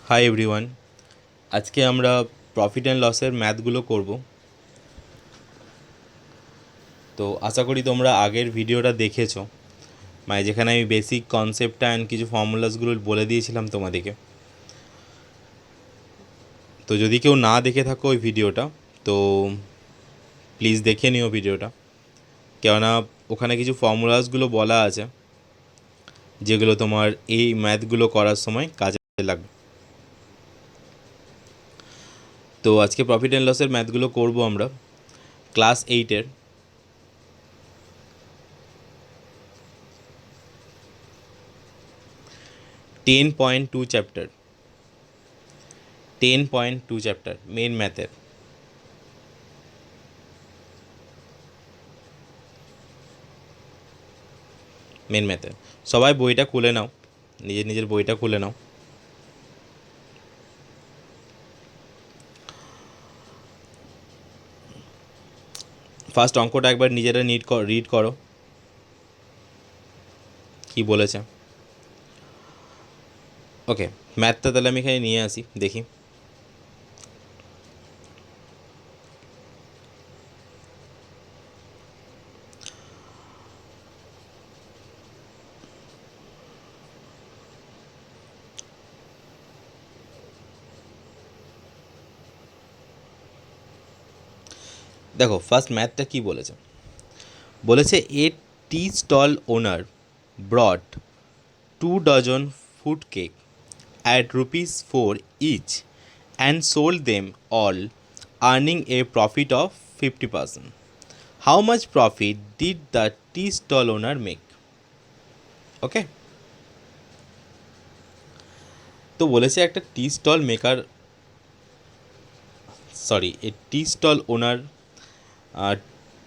Hi everyone, আজকে আমরা profit and লসের ম্যাথগুলো করব। তো আশা করি তোমরা আগের ভিডিওটা দেখেছো, মানে যেখানে আমি বেসিক কনসেপ্টটা অ্যান্ড কিছু ফর্মুলাসগুলো বলে দিয়েছিলাম তোমাদেরকে। তো যদি কেউ না দেখে থাকো ওই ভিডিওটা, তো প্লিজ দেখে নিও ভিডিওটা, কেননা ওখানে কিছু ফর্মুলাসগুলো বলা আছে যেগুলো তোমার এই ম্যাথগুলো করার সময় কাজে লাগবে। তো আজকে প্রফিট অ্যান্ড লসের ম্যাথগুলো করব আমরা ক্লাস 8-এর 10.2 চ্যাপ্টার, 10.2 চ্যাপ্টার মেন ম্যাথের। সবাই বইটা খুলে নাও, নিজের নিজের বইটা খুলে নাও। ফার্স্ট অঙ্কটা একবার নিজেরা রিড করো কি বলেছে। ওকে, ম্যাথটা তাহলে আমি এখানে নিয়ে আসি, দেখি। দেখো ফার্স্ট ম্যাথটা কি বলেছে। বলেছে এ টি stall owner ব্রট 2 dozen fruit cake at rupees 4 each and sold them all, earning a profit of 50%. How much profit did the tea stall owner make? ওকে, তো বলেছে একটা টি স্টল মেকার, এই টি স্টল ওনার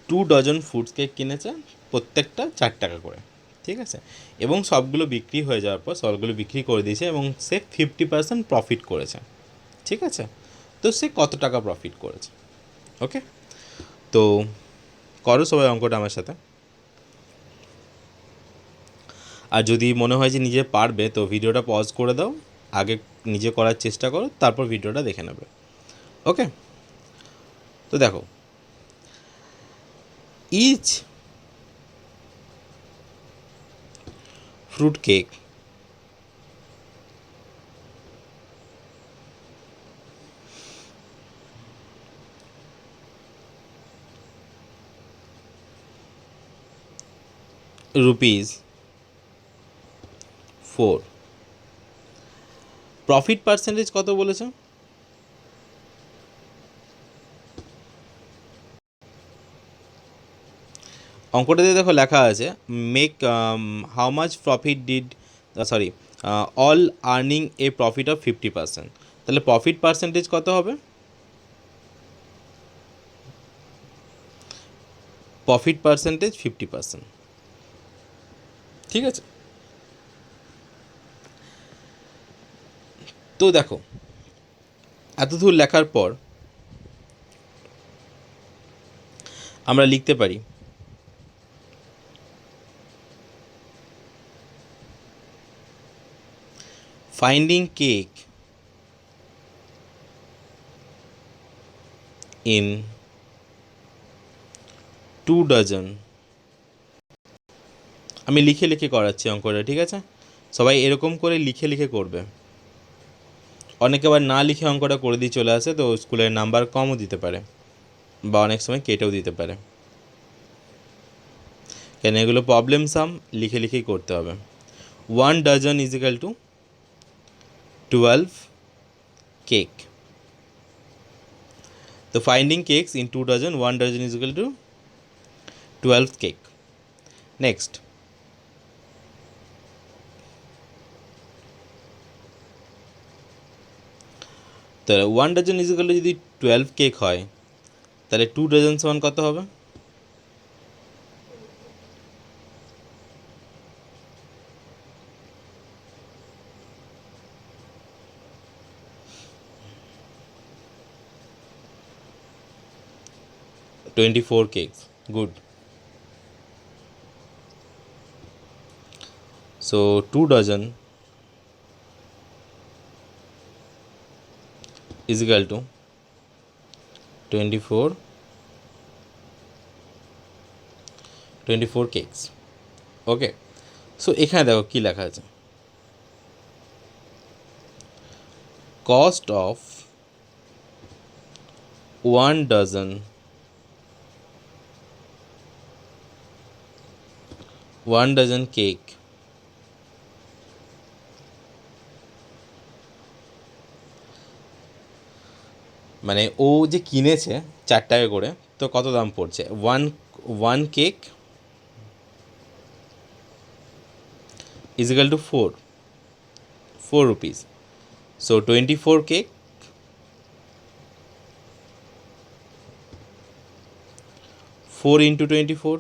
2 ডজন ফুডস কেক কিনেছে, প্রত্যেকটা 4 টাকা করে, ঠিক আছে। এবং সবগুলো বিক্রি হয়ে যাওয়ার পর সবগুলো বিক্রি করে দিয়েছে এবং সে 50% প্রফিট করেছে, ঠিক আছে। তো সে কত টাকা প্রফিট করেছে? ওকে, তো করো সবাই অঙ্কটা আমার সাথে। আর যদি মনে হয় যে নিজে পারবে তো ভিডিওটা পজ করে দাও, আগে নিজে করার চেষ্টা করো, তারপর ভিডিওটা দেখে নেবে। ওকে, তো দেখো each fruit cake ₹4, profit percentage কত বলেছে? অঙ্কটাতে দেখো লেখা আছে make how much profit did, sorry, all earning a profit of 50%। তাহলে প্রফিট পার্সেন্টেজ কত হবে? প্রফিট পার্সেন্টেজ 50%, ঠিক আছে। তো দেখো এতদূর লেখার পর আমরা লিখতে পারি ফাইন্ডিং কেক ইন 2 ডজন। আমি লিখে লিখে করাচ্ছি অঙ্কটা, ঠিক আছে। সবাই এরকম করে লিখে লিখে করবে। অনেকে আবার না লিখে অঙ্কটা করে দিয়ে চলে আসে, তো স্কুলের নাম্বার কমও দিতে পারে বা অনেক সময় কেটেও দিতে পারে, কেন এগুলো প্রবলেম সাম লিখে লিখেই করতে হবে। 1 dozen is equal to 12 cake. তো finding cakes in 2 dozen, 1 dozen is equal to 12 cake. Next, তাহলে 1 ডজন ইজ ইকাল টু যদি 12 কেক হয়, তাহলে 2 ডজন সমান কত হবে? Twenty four cakes, good. So 2 dozen is equal to 24 cakes. Okay, so এখানে দেখো কী লেখা আছে, কস্ট অফ 1 dozen কেক মানে ও যে কিনেছে 4 টাকা করে, তো কত দাম পড়ছে, one cake is equal to 4 rupees. So 24 cake 4 into 24,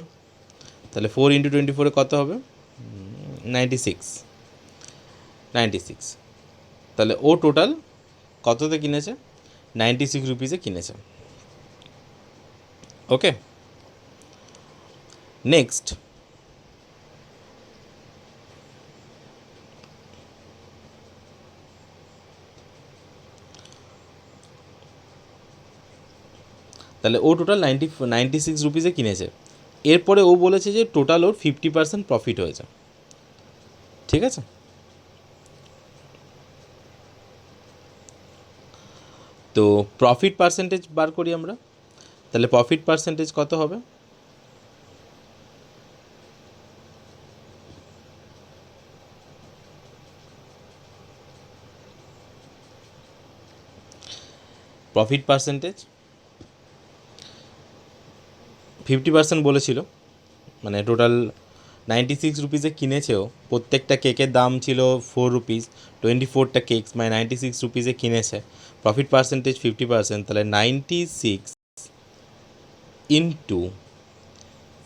তাহলে 4 into 24 কত হবে, 96। তাহলে ও টোটাল কততে কিনেছে, 96 রুপিসে কিনেছে। ওকে, নেক্সট তাহলে ও টোটাল 96 রুপিসে কিনেছে। এরপরে ও বলেছে যে টোটাল ওর 50% প্রফিট হয়েছে। ঠিক আছে, তো প্রফিট পার্সেন্টেজ বার করি আমরা। তাহলে প্রফিট পার্সেন্টেজ কত হবে, প্রফিট পার্সেন্টেজ 50% বলেছিল, মানে টোটাল 96 রুপিসে কিনেছেও, প্রত্যেকটা কেকের দাম ছিল 4 রুপিস, 24টা কেকস মানে 96 রুপিসে কিনেছে, প্রফিট পার্সেন্টেজ 50%, তাহলে 96 ইন্টু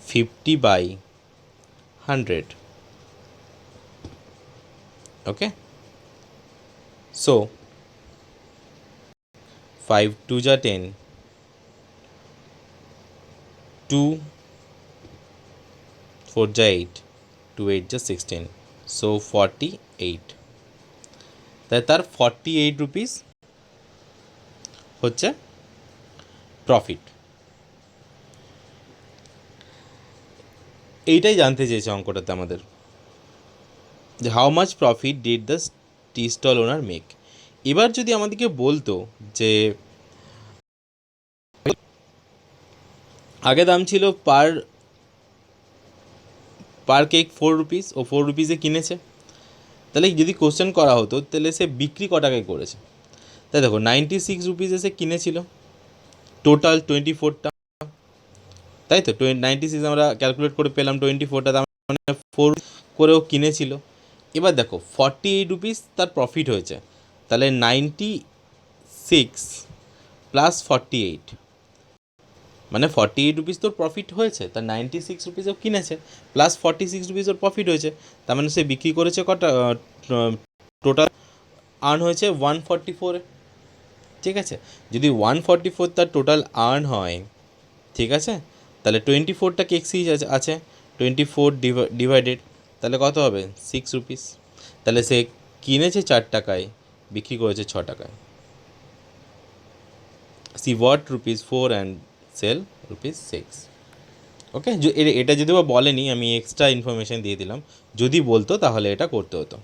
50/100। ওকে, সো 5 2 যা 10, 2 4 যা 8, 2 8 যা 16, সো 48। তাই তার 48 রুপিস হচ্ছে প্রফিট। এইটাই জানতে চেয়েছে অঙ্কটাতে আমাদের, যে how much profit did the tea stall owner make. এবার যদি আমাদেরকে বলতো যে আগে দাম ছিল পার কেক 4 রুপিস, ও 4 রুপিসে কিনেছে, তাহলে যদি কোশ্চেন করা হতো তাহলে সে বিক্রি ক টাকায় করেছে। তাই দেখো 96 রুপিসে সে কিনেছিল টোটাল 24টা, তাই তো 96 আমরা ক্যালকুলেট করে পেলাম 24টা, তার মানে 4 করেও কিনেছিল। এবার দেখো 48 রুপিস তার প্রফিট হয়েছে, তাহলে 96 প্লাস 48, মানে 48 রুপিস তোর প্রফিট হয়েছে, তার 96 রুপিসও কিনেছে, প্লাস 46 রুপিস ওর প্রফিট হয়েছে, তার মানে সে বিক্রি করেছে কটা, টোটাল আর্ন হয়েছে 144। ঠিক আছে, যদি 144 তার টোটাল আর্ন হয়, ঠিক আছে, তাহলে 24টা কেক সিজ আছে, 24 ডিভাইডেড, তাহলে কত হবে 6 রুপিস। তাহলে সে কিনেছে 4 টাকায়, বিক্রি করেছে 6 টাকায়। See what rupees 4 and sell rupees 6। Okay, এটা যদি বা বলেনি, আমি এক্সট্রা ইনফরমেশান দিয়ে দিলাম, যদি বলতো তাহলে এটা করতে হতো।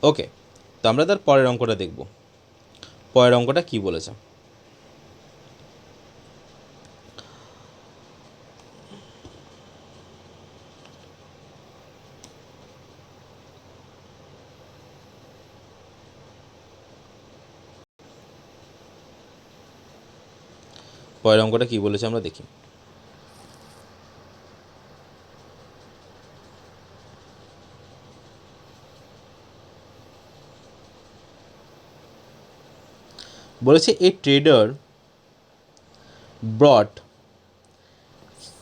ওকে, তো আমরা তার পরের অঙ্কটা দেখব। পরের অঙ্কটা কী বলেছে, পরের অঙ্কটা কী বলেছে আমরা দেখি। বলেছে a trader brought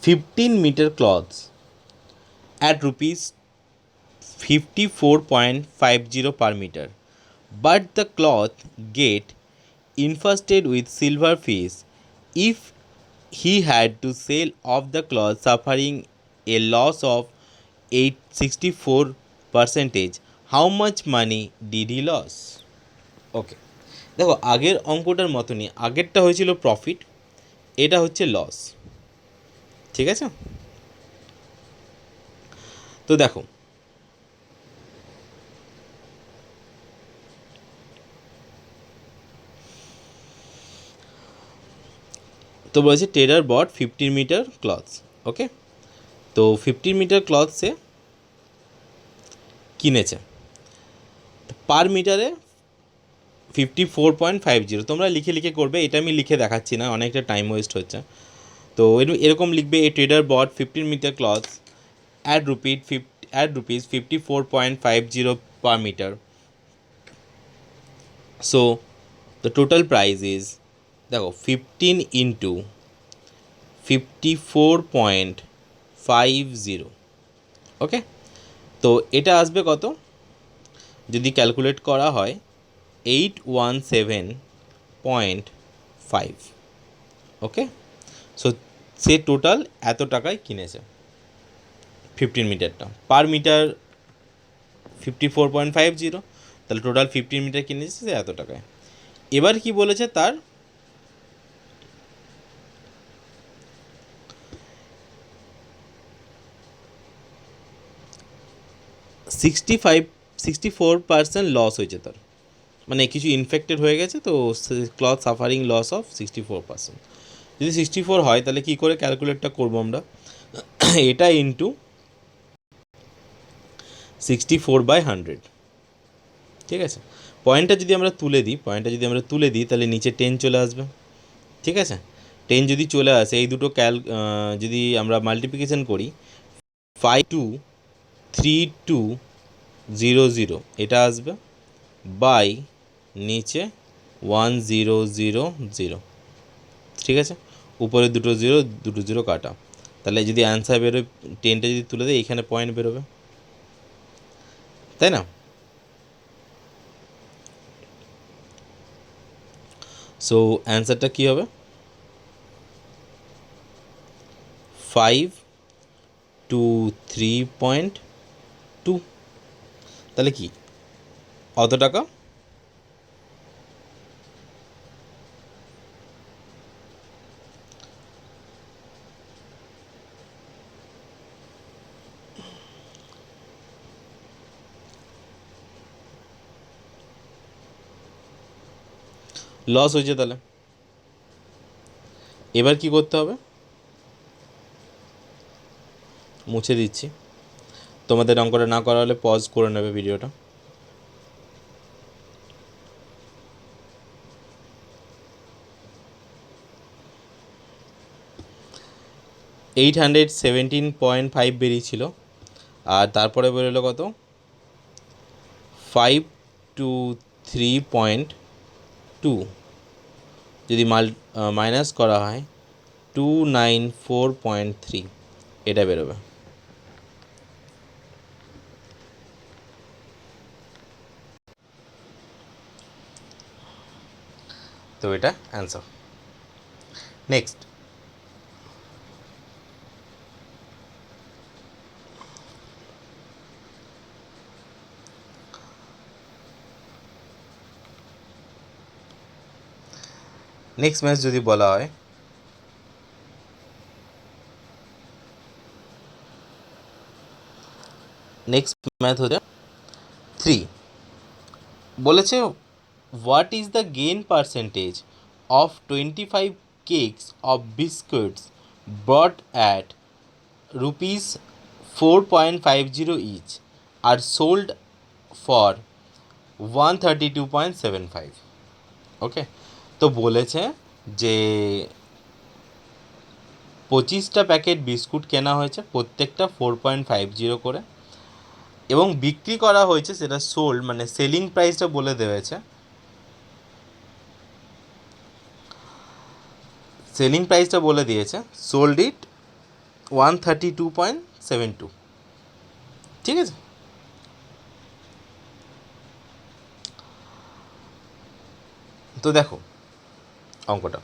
15 metre cloths at rupees 54.50 per meter, but the cloth get infested with silverfish. If he had to sell off the cloth, suffering a loss of 864 percentage, how much money did he lose? Okay, দেখো আগের অঙ্কটার মতনই, আগেরটা হয়েছিল profit, এটা হচ্ছে loss. ঠিক আছে, তো দেখো তো বলেছে ট্রেডার বট 15 মিটার ক্লথস। ওকে, তো 15 মিটার ক্লথ সে কিনেছে, পার মিটারে 54.50। তোমরা লিখে লিখে করবে, এটা আমি লিখে দেখাচ্ছি না, অনেকটা টাইম ওয়েস্ট হচ্ছে। তো এরকম লিখবে, a trader bought 15 metre cloths at rupees 54.50 per meter. So the total price is, দেখো 15 ইন্টু 54.50। ওকে, তো এটা আসবে কত, যদি ক্যালকুলেট করা হয় 817.5। ওকে, সো সে টোটাল এত টাকায় কিনেছে 15 মিটারটা, পার মিটার 54.50, তাহলে টোটাল 15 মিটার কিনেছে সে এত টাকায়। এবার কি বলেছে, তার 64% লস হয়েছে তার, মানে কিছু ইনফেক্টেড হয়ে গেছে, তো ক্লথ সাফারিং লস অফ 64%। যদি 64 হয় তাহলে কী করে ক্যালকুলেটটা করবো আমরা, এটা ইন্টু 64/100। ঠিক আছে, পয়েন্টটা যদি আমরা তুলে দিই তাহলে নিচে 10 চলে আসবে। ঠিক আছে, 10 যদি চলে আসে, এই দুটো যদি আমরা মাল্টিপ্লিকেশন করি, 5,2,3,2,0,0 এটা আসবে, বাই নিচে 1,0,0,0। ঠিক আছে, উপরে দুটো জিরো কাটা, তাহলে যদি অ্যান্সার বেরোয়, 10টা যদি তুলে দেয় এইখানে পয়েন্ট বেরোবে, তাই না? সো অ্যান্সারটা কী হবে, 5,2,3.2। তাহলে কি অত টাকা লস হয়েছে। তাহলে এবার কি করতে হবে, মুছে দিচ্ছি, তোমাদের অঙ্কটা না করা হলে পজ করে নেবে ভিডিওটা। $817.5 বেরিয়েছিল, আর তারপরে বেরোলো কত, 5,2,3.2, যদি মাইনাস করা হয় 294.3, এটা বেরোবে। তো এটা অ্যান্সার। নেক্সট, ম্যাচ যদি বলা হয়, নেক্সট ম্যাথ হচ্ছে 3, বলেছে what is the gain percentage of 25 cakes of biscuits bought at rupees 4.50 each are sold for 132.75। ওকে, তো বলেছে যে 25টা প্যাকেট বিস্কুট কেনা হয়েছে, প্রত্যেকটা 4.50 করে, এবং বিক্রি করা হয়েছে, সেটা সোল্ড মানে সেলিং প্রাইসটা বলে দেওয়া, সেলিং প্রাইসটা বলে দিয়েছে, সোল্ড ইট 132.72। ঠিক আছে, তো দেখো অঙ্কটা,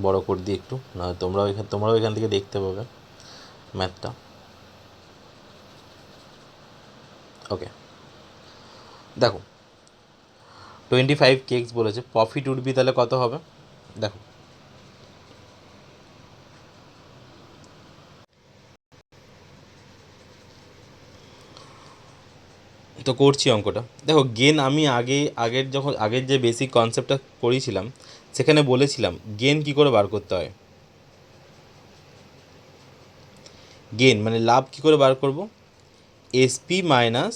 বড় করে দিই একটু, না তোমরাও এখান থেকে দেখতে পাবে ম্যাথটা। ওকে, দেখো 25 কেকস বলেছে, প্রফিট উঠবি তাহলে কত হবে দেখো। তো করছি অঙ্কটা। দেখো গেন আমি আগের যে বেসিক কনসেপ্টটা করেছিলাম সেখানে বলেছিলাম গেন কি করে বার করতে হয়। গেন মানে লাভ কি করে বার করব, এসপি মাইনাস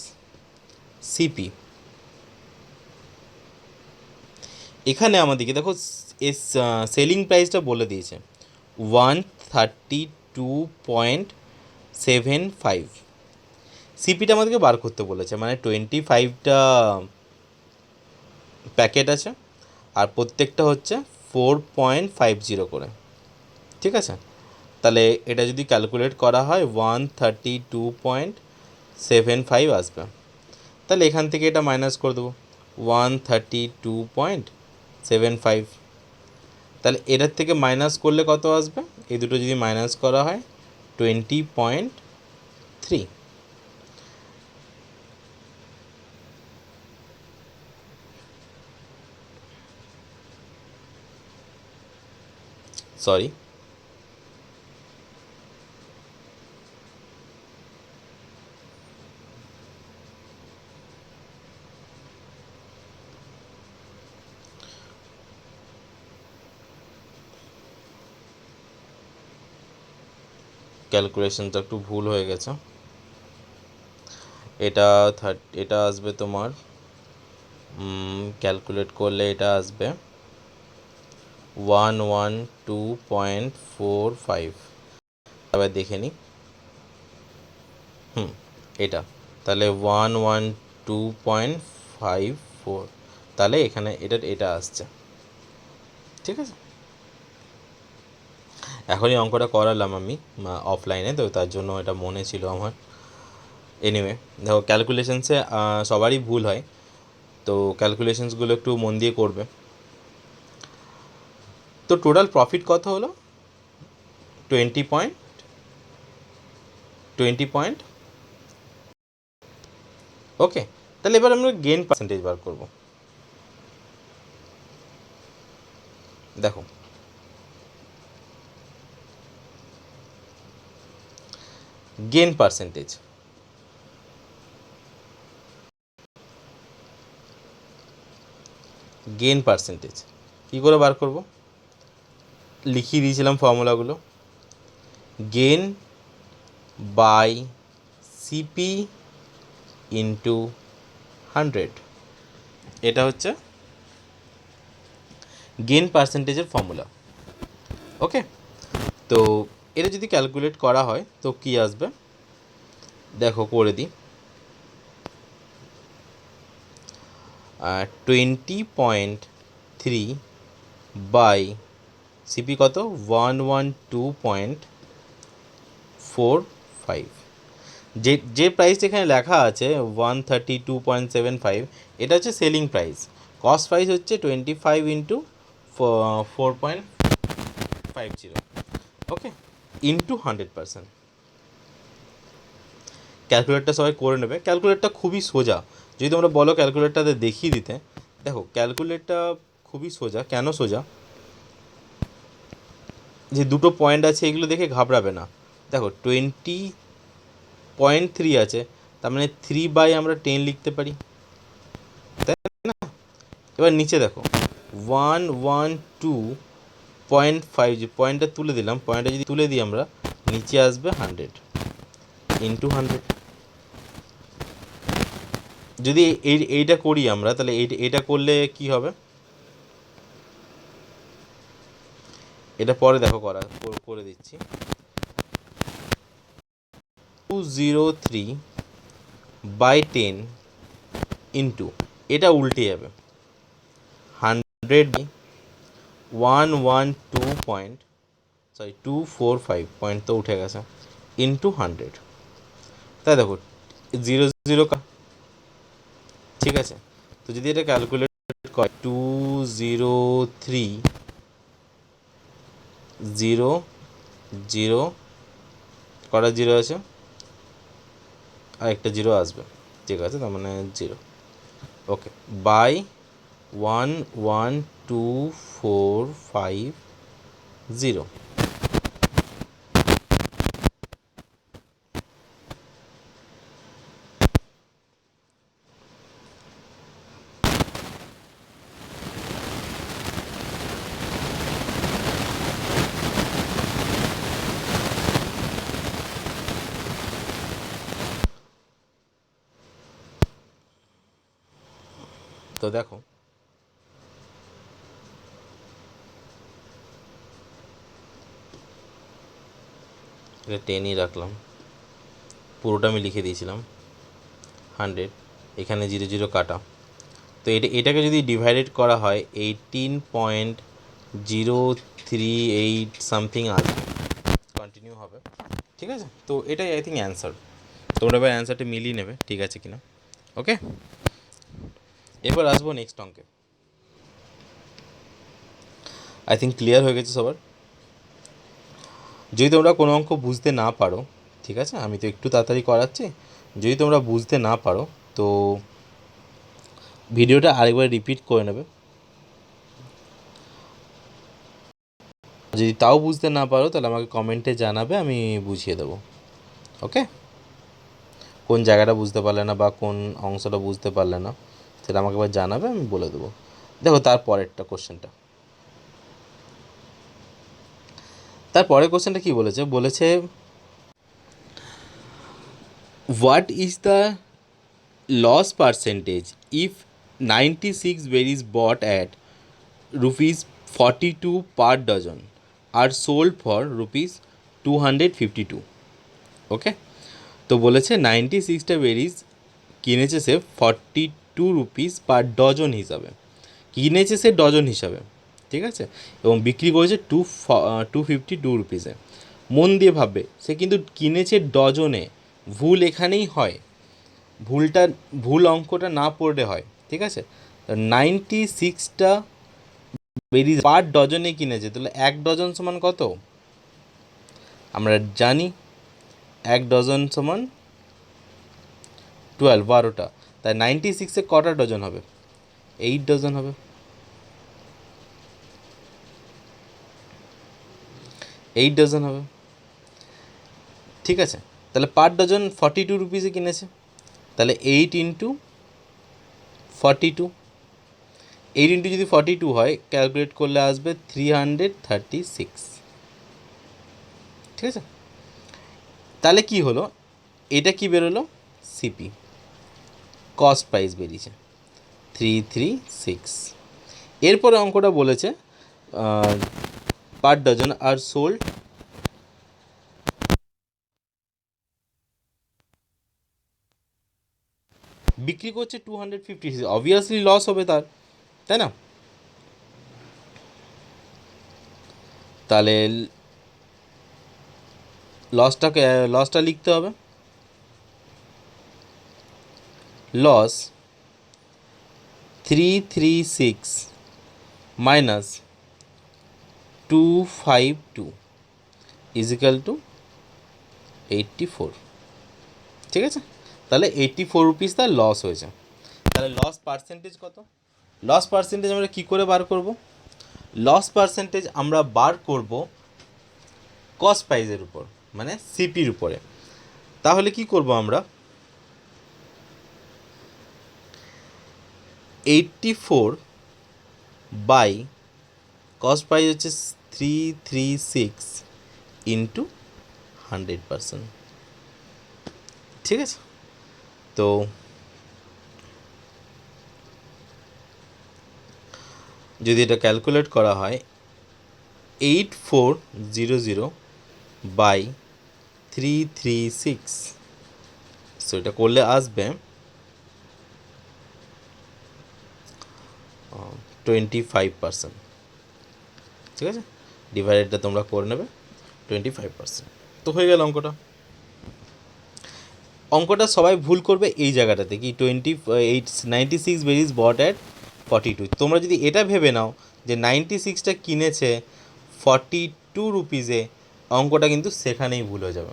সিপি। এখানে আমাদেরকে দেখো সেলিং প্রাইসটা বলে দিয়েছে 132.75, সিপিটা আমাদেরকে বার করতে বলেছে, মানে 25টা প্যাকেট আছে আর প্রত্যেকটা হচ্ছে 4.50 করে, ঠিক আছে। তাহলে এটা যদি ক্যালকুলেট করা হয় 132.75 আসবে। তাহলে এখান থেকে এটা মাইনাস করে দেবো 132.75, তাহলে এটার থেকে মাইনাস করলে কত আসবে, এই দুটো যদি মাইনাস করা হয় 20.3। সরি, ক্যালকুলেশনটা একটু ভুল হয়ে গেছে। এটা আসবে তোমার ক্যালকুলেট করলে এটা আসবে 112.45। এবার দেখে নিই, এটা তাহলে 112.54, তাহলে এখানে এটা আসছে, ঠিক আছে। এখনই অঙ্কটা করালাম আমি অফলাইনে, তো তার জন্য এটা মনে ছিল আমার। এনিওয়ে দেখো ক্যালকুলেশনসে সবারই ভুল হয়, তো ক্যালকুলেশনসগুলো একটু মন দিয়ে করবে। তো টোটাল প্রফিট কত হলো, 20 পয়েন্ট। ওকে, তাহলে এবার আমরা গেইন পার্সেন্টেজ বার করব। দেখো গেইন পার্সেন্টেজ, কী করে বার করব, লিখিয়ে দিয়েছিলাম ফর্মুলাগুলো। গেইন বাই সিপি ইন্টু 100, এটা হচ্ছে গেইন পার্সেন্টেজের ফর্মুলা। ওকে, তো এটা যদি ক্যালকুলেট করা হয় তো কি আসবে দেখো করে দিই, 20.3 বাই সিপি কত 112.45, যে প্রাইস এখানে লেখা আছে 132.75, এটা হচ্ছে সেলিং প্রাইস। কস্ট প্রাইস হচ্ছে 25 ইন্টু 4.50, ওকে, ইন্টু 100%। ক্যালকুলেটটা সবাই করে নেবে, ক্যালকুলেটটা খুবই সোজা। যদি তোমরা বলো ক্যালকুলেটটাতে দেখিয়ে দিতে, দেখো ক্যালকুলেটটা খুবই সোজা। কেন সোজা, যে দুটো পয়েন্ট আছে এগুলো দেখে ঘাবড়াবে না। দেখো 20.3 আছে, তার মানে 3/10 লিখতে পারি, তাই না। এবার নিচে দেখো 112.5, যে পয়েন্টটা তুলে দিলাম, পয়েন্টটা যদি তুলে দিই আমরা, নিচে আসবে 100 ইন্টু 100। যদি এইটা করি আমরা, তাহলে এইটা করলে কি হবে, এটা পরে দেখো করে দিচ্ছি। 203/10 ইন্টু, এটা উল্টে যাবে 100, 245 পয়েন্ট তো উঠে গেছে, ইন্টু 100, তাই দেখো 0 ঠিক আছে। তো যদি এটা ক্যালকুলেট করে 203 জিরো জিরো, কটা জিরো আছে, আর একটা জিরো আসবে, ঠিক আছে, তার মানে জিরো। Okay, by 1 1 2 4 5 0। তো দেখো, এটা 10ই রাখলাম, পুরোটা আমি লিখে দিয়েছিলাম 100, এখানে 0 0 কাটা। তো এটাকে যদি ডিভাইডেড করা হয় 18.038 সামথিং আসবে, কন্টিনিউ হবে, ঠিক আছে। তো এটাই আই থিঙ্ক অ্যান্সার। তোমরা এবার অ্যান্সারটা মিলিয়ে নেবে ঠিক আছে কিনা। ওকে, এবার আসবো নেক্সট অঙ্কে। আই থিঙ্ক ক্লিয়ার হয়ে গেছে সবার। যদি তোমরা কোনো অঙ্ক বুঝতে না পারো, ঠিক আছে, আমি তো একটু তাড়াতাড়ি করাচ্ছি, যদি তোমরা বুঝতে না পারো তো ভিডিওটা আরেকবার রিপিট করে নেবে। যদি তাও বুঝতে না পারো তাহলে আমাকে কমেন্টে জানাবে, আমি বুঝিয়ে দেবো। ওকে, কোন জায়গাটা বুঝতে পারলে না বা কোন অংশটা বুঝতে পারলে না সেটা আমাকে এবার জানাবে, আমি বলে দেবো। দেখো তারপরেরটা কোশ্চেনটা, তারপরের কোশ্চেনটা কী বলেছে, বলেছে what is the loss percentage if 96 berries bought at rupees 42 per dozen are sold for rupees 252। ওকে, তো বলেছে 96টা বেরিজ কিনেছে সে 42 রুপিস পার ডজন হিসাবে, কিনেছে সে ডজন হিসাবে, ঠিক আছে, এবং বিক্রি করেছে 252 রুপিসে। মন দিয়ে ভাববে, সে কিন্তু কিনেছে ডজনে, ভুল এখানেই হয়, ভুল অঙ্কটা না পড়লে হয়, ঠিক আছে। 96টা বেরিজ পার ডজনে কিনেছে, তাহলে 1 ডজন সমান কত আমরা জানি, 1 ডজন সমান 12, 12টা, তাই 96-এ কটা ডজন হবে, 8 ডজন হবে, 8 ডজন হবে, ঠিক আছে। তাহলে পার ডজন 42 রুপিসে কিনেছে, তাহলে 8 ইন্টু 42, 8 ইন্টু যদি 42 হয়, ক্যালকুলেট করলে আসবে 336, ঠিক আছে। তাহলে কি হলো, এটা কি বেরোলো, সিপি কস্ট প্রাইস বেরিয়েছে 336। এরপরে অঙ্কটা বলেছে পার ডজন আর সোল্ড, বিক্রি করছে 250, অবভিয়াসলি লস হবে তার, তাই না। তাহলে লসটা লিখতে হবে, লস 336 মাইনাস 252 ইজিক্যাল টু 84, ঠিক আছে। তাহলে 84 রুপিস তার লস হয়েছে। তাহলে লস পার্সেন্টেজ কত, লস পার্সেন্টেজ আমরা কী করে বার করব, লস পার্সেন্টেজ আমরা বার করব কস্ট প্রাইসের উপর, মানে সিপির উপরে। তাহলে কি করব আমরা, 84 বাই কস্ট প্রাইস হচ্ছে 336 ইন্টু 100%, ঠিক আছে। তো যদি এটা ক্যালকুলেট করা হয় 8400 বাই 336, সো এটা করলে আসবে 25%, ঠিক আছে। ডিভাইডেডটা তোমরা করে নেবে 25%, তো হয়ে গেল অঙ্কটা। অঙ্কটা সবাই ভুল করবে এই জায়গাটাতে, কি 96 বেরিজ বট অ্যাট 42। তোমরা যদি এটা ভেবে নাও যে 96টা কিনেছে টু রুপিসে, অঙ্কটা কিন্তু সেখানেই ভুল হয়ে যাবে।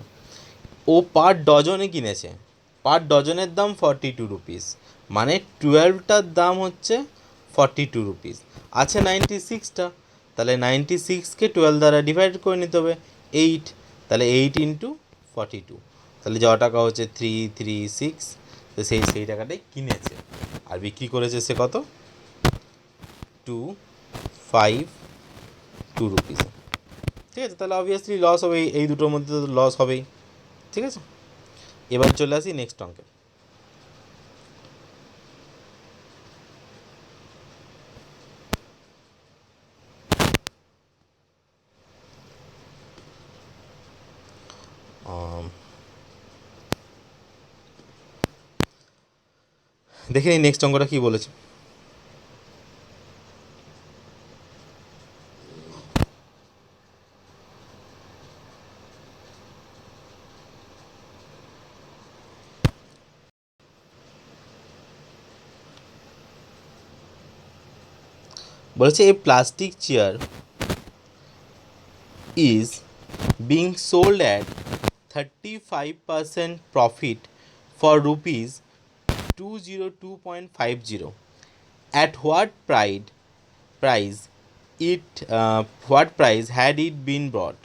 ও পার ডজনে কিনেছে, পার ডজনের দাম 42 রুপিস, মানে 12টার দাম হচ্ছে 42 রুপিস, আছে 96টা, তাহলে 96কে 12 দ্বারা ডিভাইড করে নিতে হবে 8, তাহলে 8 × 42, তাহলে যাওয়া টাকা হচ্ছে 336, তো সেই টাকাটাই কিনেছে, আর বিক্রি করেছে সে কত, 252 রুপিসে। ঠিক আছে, তাহলে অবভিয়াসলি লস হবে, এই দুটোর মধ্যে তো লস হবেই। ঠিক আছে, এবার চলে আসি নেক্সট অঙ্কে। দেখে নিই নেক্সট অঙ্কটা কী বলেছে। বলেছে a plastic chair is being sold at 35% profit for rupees 202.50, at price what price had it been bought?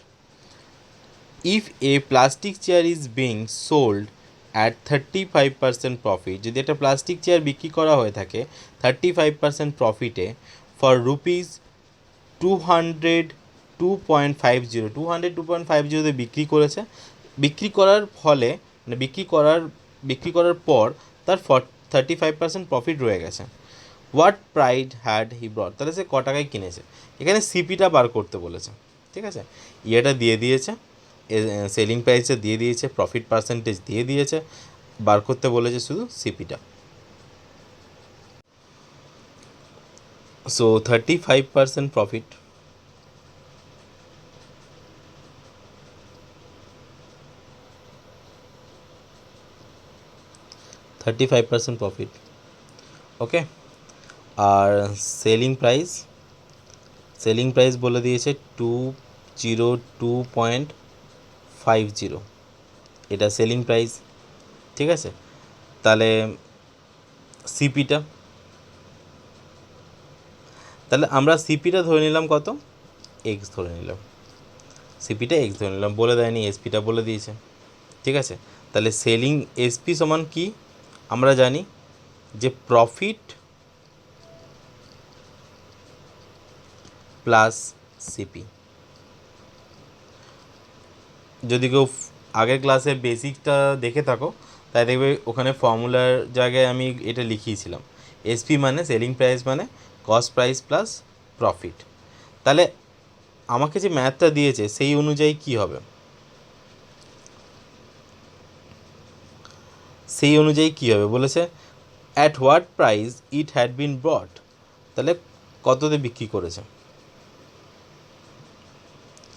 If a plastic chair is being sold at 35% profit, যদি একটা প্লাস্টিক চেয়ার বিক্রি করা হয়ে থাকে 35% প্রফিটে ফর রুপিস 202.50 বিক্রি করেছে, বিক্রি করার ফলে মানে বিক্রি করার পর তার 35% প্রফিট রয়ে গেছে। হোয়াট প্রাইস হ্যাড হি ব্রট, তাহলে সে ক টাকায় কিনেছে, এখানে সিপিটা বার করতে বলেছে। ঠিক আছে, ইয়েটা দিয়ে দিয়েছে, সেলিং প্রাইসটা দিয়ে দিয়েছে, প্রফিট পার্সেন্টেজ দিয়ে দিয়েছে, বার করতে বলেছে শুধু সিপিটা। সো 35% প্রফিট, প্রফিট, ওকে। আর সেলিং প্রাইস বলে দিয়েছে 202.50, এটা সেলিং প্রাইস। ঠিক আছে, তাহলে সিপিটা, তাহলে আমরা সিপিটা ধরে নিলাম কত, এক্স ধরে নিলাম, সিপিটা এক্স ধরে নিলাম, বলে দেয়নি, এসপিটা বলে দিয়েছে। ঠিক আছে, তাহলে সেলিং এসপি সমান কি আমরা জানি যে প্রফিট প্লাস সিপি। যদি কেউ আগের ক্লাসে বেসিকটা দেখে থাকো তাই দেখবে ওখানে ফর্মুলার জায়গায় আমি এটা লিখিয়েছিলাম, এসপি মানে সেলিং প্রাইস মানে কস্ট প্রাইস প্লাস প্রফিট। তাহলে আমাকে যে ম্যাথটা দিয়েছে সেই অনুযায়ী কি হবে, বলেছে at what price it had been ব্রট, তাহলে কততে বিক্রি করেছে,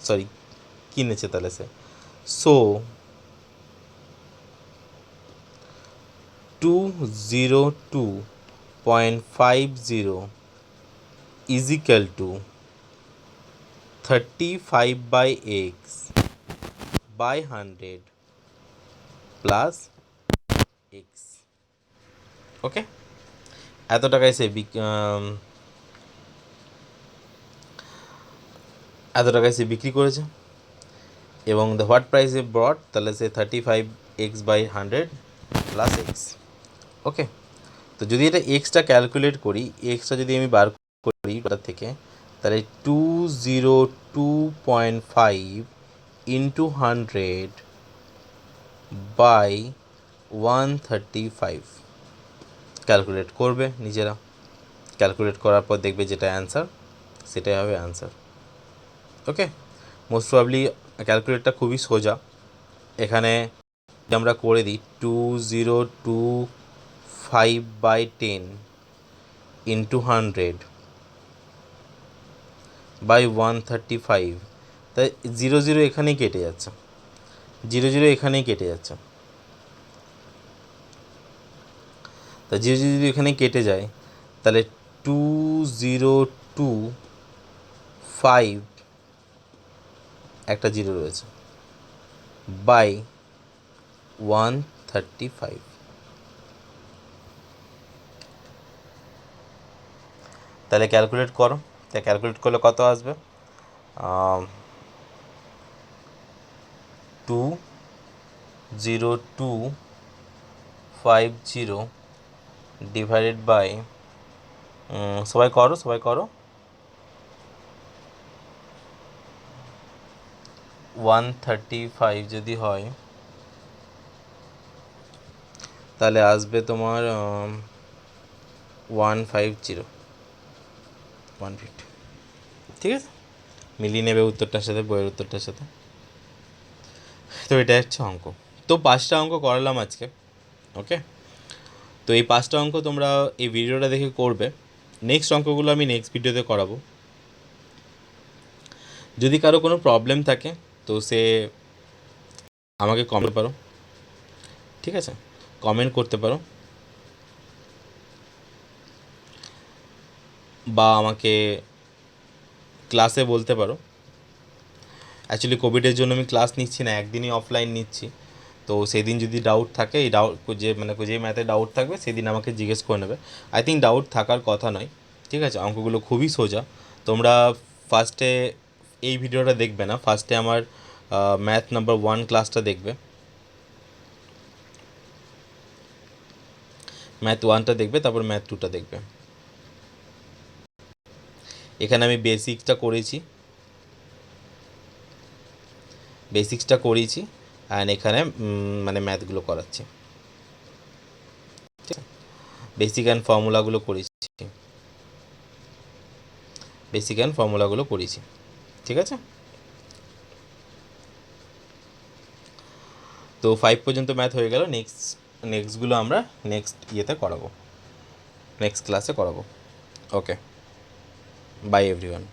সরি কিনেছে, তাহলে say so 202.50 is equal to 35/x by 100 plus x, ওকে। এত টাকায় সে বিক্রি করেছে, এবং দ্য হোয়াট প্রাইস এ ব্রট, তাহলে সে 35x/100 প্লাস এক্স, ওকে। তো যদি এটা এক্সটা ক্যালকুলেট করি, এক্সটা যদি আমি বার করি ওটার থেকে, তাহলে 202.5 ইন্টু 100/135 ক্যালকুলেট করবে নিজেরা, ক্যালকুলেট করার পর দেখবে যেটা অ্যান্সার সেটাই হবে অ্যান্সার, ওকে। মোস্ট প্রবাবলি ক্যালকুলেটটা খুবই সোজা, এখানে আমরা করে দিই 2025/10 ইন্টু 100/135, তাই 0 এখানেই কেটে যাচ্ছে, 0 এখানেই কেটে যাচ্ছে, তা 0 যদি এখানেই কেটে যায় তাহলে 2025 একটা 0 রয়েছে, বাই 135। তাহলে ক্যালকুলেট করো, তাহলে ক্যালকুলেট করলে কত আসবে? 20250 ডিভাইডেড বাই, সবাই করো 135 যদি হয় তাহলে আসবে তোমার 150, 150। ঠিক আছে, মিলিয়ে নেবে উত্তরটার সাথে, বইয়ের উত্তরটার সাথে। তো এটা হচ্ছে অঙ্ক। তো 5টা অঙ্ক করালাম আজকে, ওকে। তো এই 5টা অঙ্ক তোমরা এই ভিডিওটা দেখে করবে। নেক্সট অঙ্কগুলো আমি নেক্সট ভিডিওতে করাবো। যদি কারো কোনো প্রবলেম থাকে তো সে আমাকে কমেন্ট পারো, ঠিক আছে, কমেন্ট করতে পারো, বা আমাকে ক্লাসে বলতে পারো। অ্যাকচুয়ালি কোভিডের জন্য আমি ক্লাস নিচ্ছি না, একদিনই অফলাইন নিচ্ছি। তো সেদিন যদি ডাউট থাকে, এই ডাউট যে ম্যাথে ডাউট থাকবে সেদিন আমাকে জিজ্ঞেস করে নেবে। আই থিঙ্ক ডাউট থাকার কথা নয়, ঠিক আছে। অঙ্কগুলো খুবই সোজা। তোমরা ফার্স্টে এই ভিডিওটা দেখবে না, ফার্স্টে আমার ম্যাথ নাম্বার 1 ক্লাসটা দেখবে, ম্যাথ 1টা দেখবে, তারপর ম্যাথ 2টা দেখবে। এখানে আমি বেসিক্সটা করেছি অ্যান্ড এখানে মানে ম্যাথগুলো করাচ্ছি, ঠিক আছে। বেসিক অ্যান্ড ফর্মুলাগুলো করেছি, ঠিক আছে। তো 5 পর্যন্ত ম্যাথ হয়ে গেল। নেক্সটগুলো আমরা নেক্সট ক্লাসে করাবো। ওকে, বাই এভরিওয়ান।